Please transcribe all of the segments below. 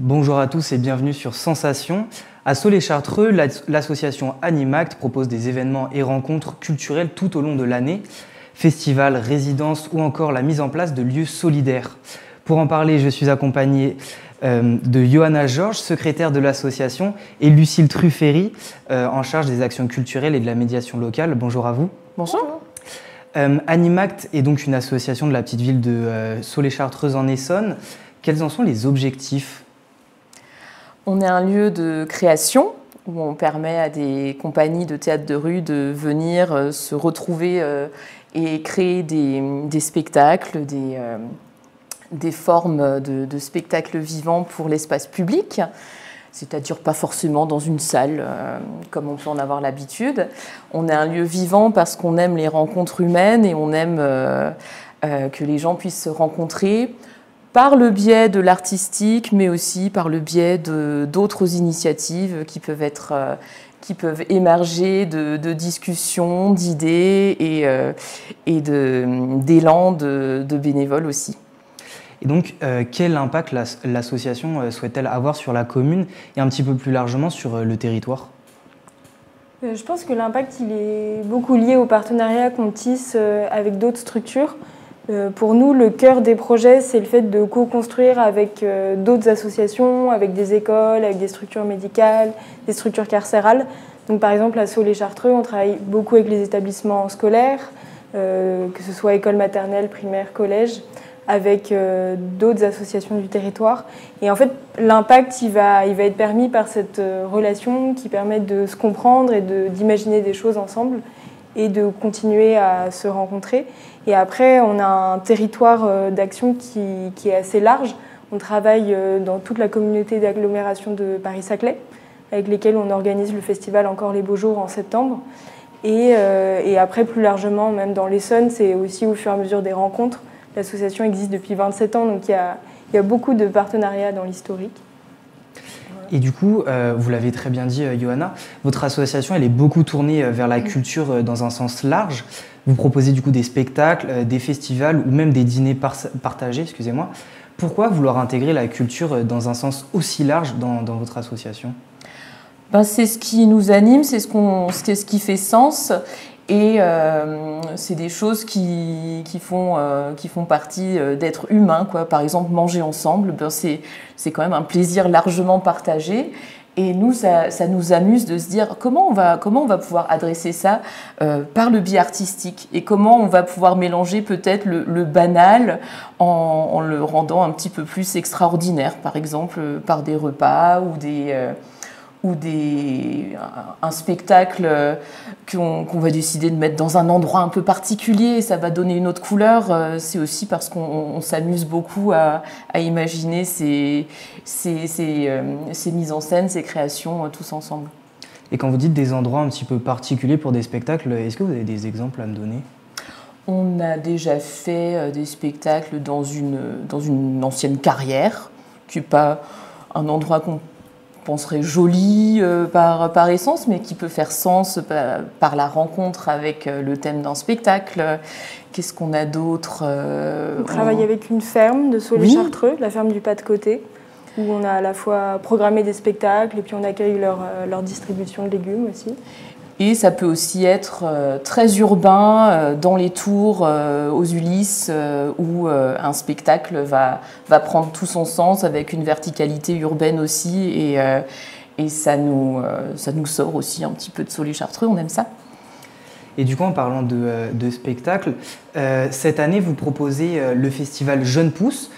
Bonjour à tous et bienvenue sur Sensation. À Soleil-Chartreux, l'association Animact propose des événements et rencontres culturelles tout au long de l'année, festivals, résidences ou encore la mise en place de lieux solidaires. Pour en parler, je suis accompagnée de Johanna Georges, secrétaire de l'association, et Lucille Trufféry, en charge des actions culturelles et de la médiation locale. Bonjour à vous. Bonjour. Animact est donc une association de la petite ville de Soleil-Chartreuse en Essonne. Quels en sont les objectifs ? On est un lieu de création où on permet à des compagnies de théâtre de rue de venir se retrouver et créer des spectacles, des formes de spectacles vivants pour l'espace public, c'est-à-dire pas forcément dans une salle comme on peut en avoir l'habitude. On est un lieu vivant parce qu'on aime les rencontres humaines et on aime que les gens puissent se rencontrer par le biais de l'artistique, mais aussi par le biais d'autres initiatives qui peuvent émerger de discussions, d'idées et d'élan de bénévoles aussi. Et donc, quel impact l'association souhaite-t-elle avoir sur la commune et un petit peu plus largement sur le territoire ? Je pense que l'impact il est beaucoup lié au partenariat qu'on tisse avec d'autres structures. Pour nous, le cœur des projets, c'est le fait de co-construire avec d'autres associations, avec des écoles, avec des structures médicales, des structures carcérales. Donc, par exemple, à Soleil-Chartreux, on travaille beaucoup avec les établissements scolaires, que ce soit école maternelle, primaire, collège, avec d'autres associations du territoire. Et en fait, l'impact, il va être permis par cette relation qui permet de se comprendre et d'imaginer des choses ensemble et de continuer à se rencontrer. Et après, on a un territoire d'action qui est assez large. On travaille dans toute la communauté d'agglomération de Paris-Saclay, avec lesquels on organise le festival Encore les Beaux Jours en septembre. Et après, plus largement, même dans l'Essonne, c'est aussi au fur et à mesure des rencontres. L'association existe depuis 27 ans, donc il y a beaucoup de partenariats dans l'historique. Et du coup, vous l'avez très bien dit, Johanna, votre association elle est beaucoup tournée vers la culture dans un sens large. Vous proposez du coup des spectacles, des festivals ou même des dîners partagés, excusez-moi. Pourquoi vouloir intégrer la culture dans un sens aussi large dans votre association ? C'est ce qui nous anime, c'est ce qui fait sens. Et c'est des choses qui font partie d'être humain, quoi. Par exemple, manger ensemble, c'est quand même un plaisir largement partagé. Et nous, ça nous amuse de se dire comment on va pouvoir adresser ça par le biais artistique et comment on va pouvoir mélanger peut-être le banal en le rendant un petit peu plus extraordinaire, par exemple par des repas ou un spectacle qu'on va décider de mettre dans un endroit un peu particulier, ça va donner une autre couleur. C'est aussi parce qu'on s'amuse beaucoup à imaginer ces mises en scène, ces créations tous ensemble. Et quand vous dites des endroits un petit peu particuliers pour des spectacles, est-ce que vous avez des exemples à me donner ? On a déjà fait des spectacles dans une ancienne carrière, qui n'est pas un endroit qu'on penserait joli par essence, mais qui peut faire sens par la rencontre avec le thème d'un spectacle. Qu'est-ce qu'on a d'autre On travaille avec une ferme de Soleil-Chartreux, la ferme du Pas de Côté, où on a à la fois programmé des spectacles et puis on accueille leur distribution de légumes aussi. Et ça peut aussi être très urbain, dans les tours, aux Ulysses, où un spectacle va prendre tout son sens avec une verticalité urbaine aussi. Et ça nous sort aussi un petit peu de Soleil-Chartreux, on aime ça. Et du coup, en parlant de spectacle, cette année, vous proposez le festival Jeunes Pousses,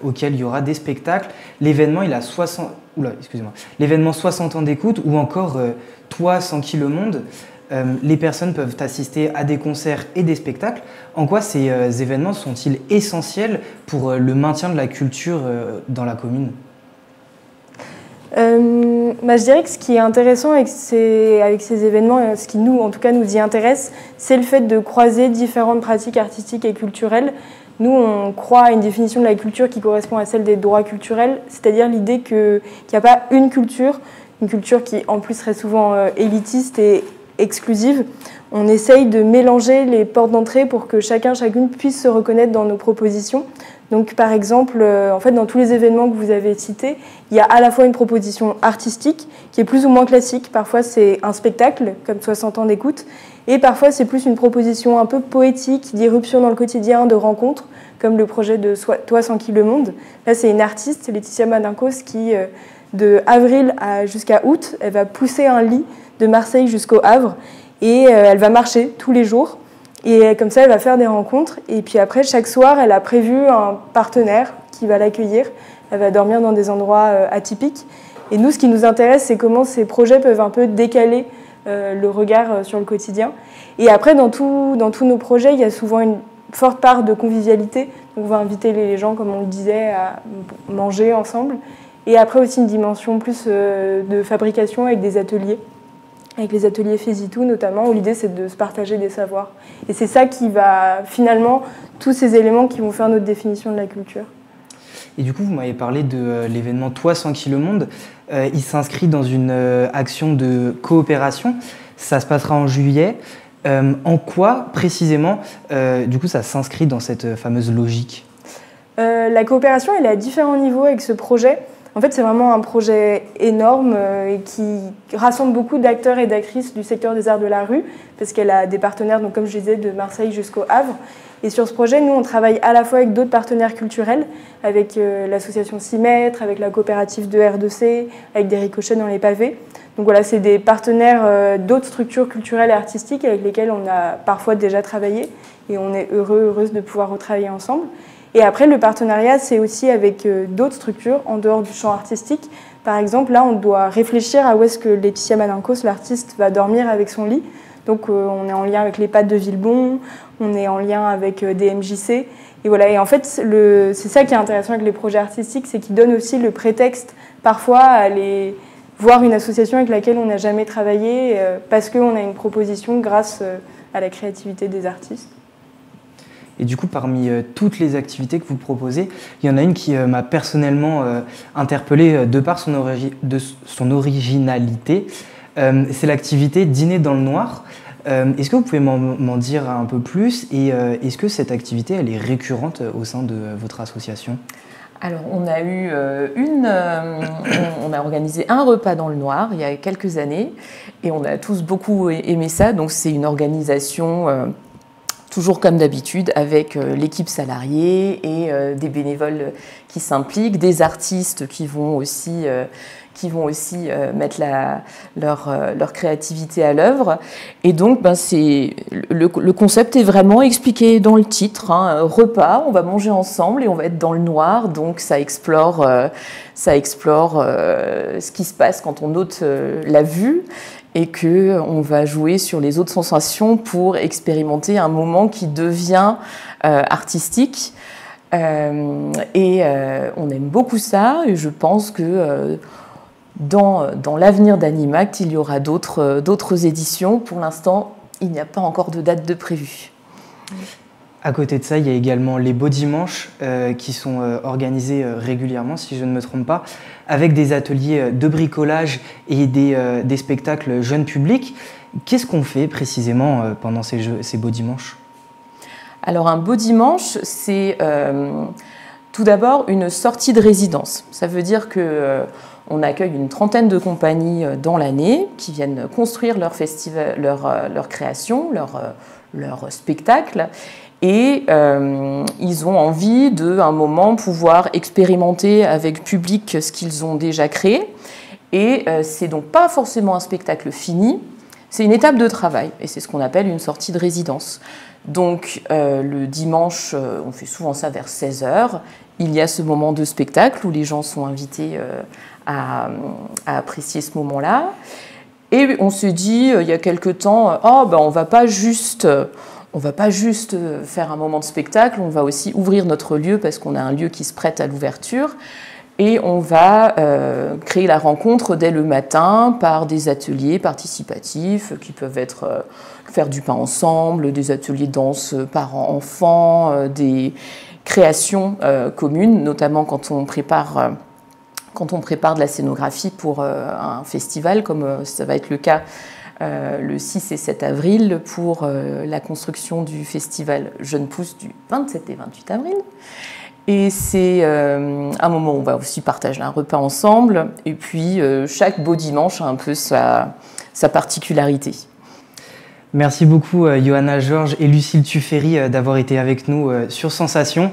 auquel il y aura des spectacles. L'événement, il a 60 ans d'écoute ou encore Toi sans qui le monde. Les personnes peuvent assister à des concerts et des spectacles. En quoi ces événements sont-ils essentiels pour le maintien de la culture dans la commune ? Je dirais que ce qui est intéressant avec ces événements, ce qui nous y intéresse, c'est le fait de croiser différentes pratiques artistiques et culturelles. Nous, on croit à une définition de la culture qui correspond à celle des droits culturels, c'est-à-dire l'idée qu'il n'y a pas une culture qui en plus serait souvent élitiste et exclusive. On essaye de mélanger les portes d'entrée pour que chacune puisse se reconnaître dans nos propositions. Donc par exemple, en fait, dans tous les événements que vous avez cités, il y a à la fois une proposition artistique qui est plus ou moins classique. Parfois c'est un spectacle, comme 60 ans d'écoute, et parfois c'est plus une proposition un peu poétique, d'irruption dans le quotidien, de rencontres, comme le projet de Toi sans qui le monde. Là c'est une artiste, Laetitia Madincos, qui de avril jusqu'à août, elle va pousser un lit de Marseille jusqu'au Havre, et elle va marcher tous les jours. Et comme ça, elle va faire des rencontres. Et puis après, chaque soir, elle a prévu un partenaire qui va l'accueillir. Elle va dormir dans des endroits atypiques. Et nous, ce qui nous intéresse, c'est comment ces projets peuvent un peu décaler le regard sur le quotidien. Et après, dans tous nos projets, il y a souvent une forte part de convivialité. Donc, on va inviter les gens, comme on le disait, à manger ensemble. Et après aussi une dimension plus de fabrication avec des ateliers. Avec les ateliers Faisis-Tout notamment, où l'idée c'est de se partager des savoirs. Et c'est ça qui va finalement, tous ces éléments qui vont faire notre définition de la culture. Et du coup, vous m'avez parlé de l'événement Toi sans qui le monde. Il s'inscrit dans une action de coopération. Ça se passera en juillet. En quoi précisément, du coup, ça s'inscrit dans cette fameuse logique ? La coopération, elle est à différents niveaux avec ce projet. En fait, c'est vraiment un projet énorme et qui rassemble beaucoup d'acteurs et d'actrices du secteur des arts de la rue, parce qu'elle a des partenaires, donc, comme je disais, de Marseille jusqu'au Havre. Et sur ce projet, nous, on travaille à la fois avec d'autres partenaires culturels, avec l'association Symètre, avec la coopérative de R2C, avec des ricochets dans les pavés. Donc voilà, c'est des partenaires d'autres structures culturelles et artistiques avec lesquels on a parfois déjà travaillé, et on est heureuse de pouvoir retravailler ensemble. Et après, le partenariat, c'est aussi avec d'autres structures en dehors du champ artistique. Par exemple, là, on doit réfléchir à où est-ce que Laetitia Madincos, l'artiste, va dormir avec son lit. Donc, on est en lien avec les Pattes de Villebon, on est en lien avec des MJC. Et voilà. Et en fait, c'est ça qui est intéressant avec les projets artistiques, c'est qu'ils donnent aussi le prétexte, parfois, à aller voir une association avec laquelle on n'a jamais travaillé, parce qu'on a une proposition grâce à la créativité des artistes. Et du coup, parmi toutes les activités que vous proposez, il y en a une qui m'a personnellement interpellé de par son originalité. C'est l'activité Dîner dans le noir. Est-ce que vous pouvez m'en dire un peu plus et est-ce que cette activité elle est récurrente au sein de votre association ? Alors, on a organisé un repas dans le noir il y a quelques années et on a tous beaucoup aimé ça. Donc, c'est une organisation toujours comme d'habitude, avec l'équipe salariée et des bénévoles qui s'impliquent, des artistes qui vont aussi mettre leur créativité à l'œuvre. Et donc, le concept est vraiment expliqué dans le titre. Repas, on va manger ensemble et on va être dans le noir. Donc, ça explore ce qui se passe quand on ôte la vue. Et qu'on va jouer sur les autres sensations pour expérimenter un moment qui devient artistique. On aime beaucoup ça, et je pense que dans l'avenir d'Animact, il y aura d'autres éditions. Pour l'instant, il n'y a pas encore de date de prévue. À côté de ça, il y a également les Beaux Dimanches qui sont organisés régulièrement, si je ne me trompe pas, avec des ateliers de bricolage et des spectacles jeunes publics. Qu'est-ce qu'on fait précisément pendant ces Beaux Dimanches ? Alors un Beau Dimanche, c'est tout d'abord une sortie de résidence. Ça veut dire qu'on accueille une trentaine de compagnies dans l'année qui viennent construire leur festival, leur création, leur spectacle. Et ils ont envie d'un moment pouvoir expérimenter avec public ce qu'ils ont déjà créé. Et c'est donc pas forcément un spectacle fini, c'est une étape de travail. Et c'est ce qu'on appelle une sortie de résidence. Donc le dimanche, on fait souvent ça vers 16h. Il y a ce moment de spectacle où les gens sont invités à apprécier ce moment-là. Et on se dit, il y a quelque temps, on va pas juste faire un moment de spectacle, on va aussi ouvrir notre lieu parce qu'on a un lieu qui se prête à l'ouverture et on va créer la rencontre dès le matin par des ateliers participatifs qui peuvent être faire du pain ensemble, des ateliers de danse parents-enfants, des créations communes, notamment quand on prépare de la scénographie pour un festival, comme ça va être le cas le 6 et 7 avril pour la construction du festival Jeunes Pousses du 27 et 28 avril. Et c'est un moment où on va aussi partager un repas ensemble. Et puis, chaque beau dimanche a un peu sa particularité. Merci beaucoup, Johanna Georges et Lucille Tuffery, d'avoir été avec nous sur Sensation.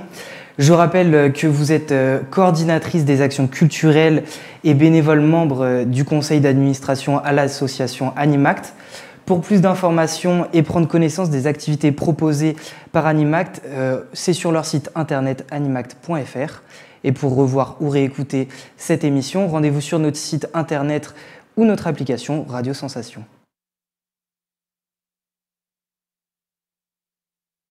Je rappelle que vous êtes coordinatrice des actions culturelles et bénévole membre du conseil d'administration à l'association Animact. Pour plus d'informations et prendre connaissance des activités proposées par Animact, c'est sur leur site internet animact.fr. Et pour revoir ou réécouter cette émission, rendez-vous sur notre site internet ou notre application Radio Sensation.